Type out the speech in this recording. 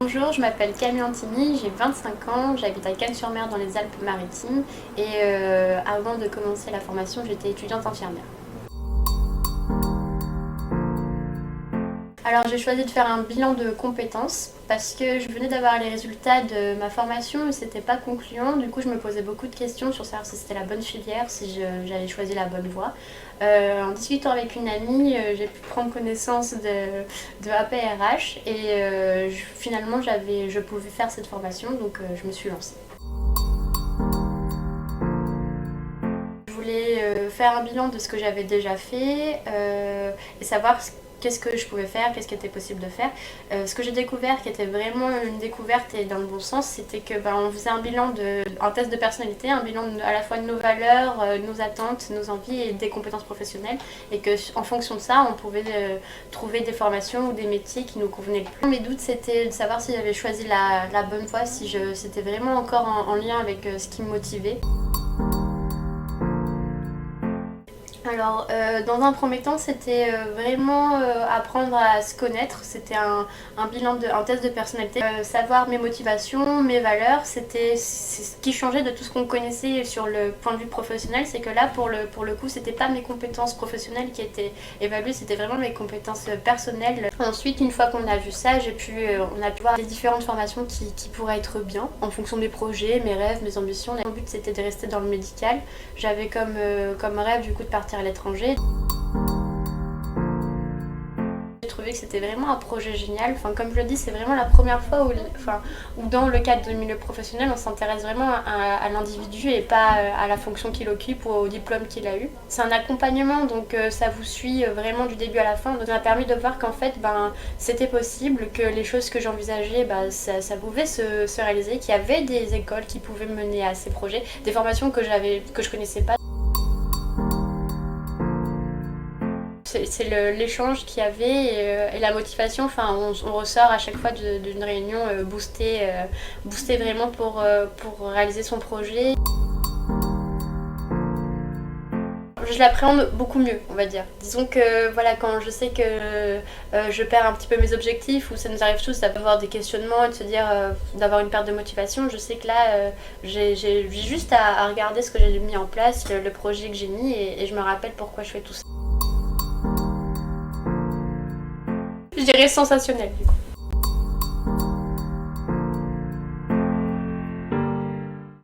Bonjour, je m'appelle Camille Antimi, j'ai 25 ans, j'habite à Cannes-sur-Mer dans les Alpes-Maritimes et avant de commencer la formation, j'étais étudiante infirmière. Alors j'ai choisi de faire un bilan de compétences parce que je venais d'avoir les résultats de ma formation et c'était pas concluant. Du coup je me posais beaucoup de questions sur savoir si c'était la bonne filière, si j'allais choisir la bonne voie. En discutant avec une amie, j'ai pu prendre connaissance de APRH et finalement je pouvais faire cette formation, donc je me suis lancée. Je voulais faire un bilan de ce que j'avais déjà fait et savoir qu'est-ce que je pouvais faire, qu'est-ce qui était possible de faire. Ce que j'ai découvert, qui était vraiment une découverte et dans le bon sens, c'était que on faisait un test de personnalité, un bilan à la fois de nos valeurs, nos attentes, nos envies et des compétences professionnelles, et que en fonction de ça, on pouvait trouver des formations ou des métiers qui nous convenaient le plus. Mes doutes, c'était de savoir si j'avais choisi la bonne voie, si c'était vraiment encore en lien avec ce qui me motivait. Alors, dans un premier temps, c'était vraiment apprendre à se connaître. C'était un test de personnalité. Savoir mes motivations, mes valeurs, c'est ce qui changeait de tout ce qu'on connaissait sur le point de vue professionnel. C'est que là, pour le coup, c'était pas mes compétences professionnelles qui étaient évaluées, c'était vraiment mes compétences personnelles. Ensuite, une fois qu'on a vu ça, on a pu voir les différentes formations qui pourraient être bien en fonction de mes projets, mes rêves, mes ambitions. Mon but, c'était de rester dans le médical. J'avais comme rêve du coup de partir à l'étranger. J'ai trouvé que c'était vraiment un projet génial. Comme je le dis, c'est vraiment la première fois où dans le cadre du milieu professionnel, on s'intéresse vraiment à l'individu et pas à la fonction qu'il occupe ou au diplôme qu'il a eu. C'est un accompagnement, donc ça vous suit vraiment du début à la fin. Donc ça m'a permis de voir qu'en fait, c'était possible, que les choses que j'envisageais, ça pouvait se réaliser, qu'il y avait des écoles qui pouvaient me mener à ces projets, des formations que je connaissais pas. C'est l'échange qu'il y avait et la motivation. On ressort à chaque fois d'une réunion boosté vraiment pour réaliser son projet. Je l'appréhende beaucoup mieux, on va dire. Disons que voilà, quand je sais que je perds un petit peu mes objectifs ou ça nous arrive tous d'avoir des questionnements et de se dire d'avoir une perte de motivation, je sais que là j'ai juste à regarder ce que j'ai mis en place, le projet que j'ai mis et je me rappelle pourquoi je fais tout ça. Je dirais sensationnel du coup.